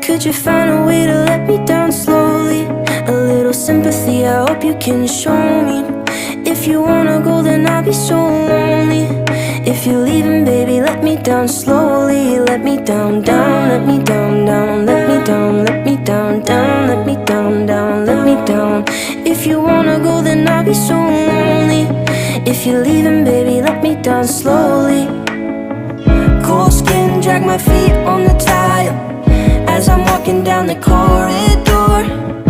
Could you find a way to let me down slowly? A little sympathy, I hope you can show me. If you wanna go, then I'll be so lonely. If you're leaving, baby, let me down slowly. Let me down, down, let me down, down. Let me down, let me down, down. Let me down, down, let me down. If you wanna go, then I'll be so lonely. If you're leaving, baby, let me down slowly. Cold skin, drag my feet on the tile as I'm walking down the corridor.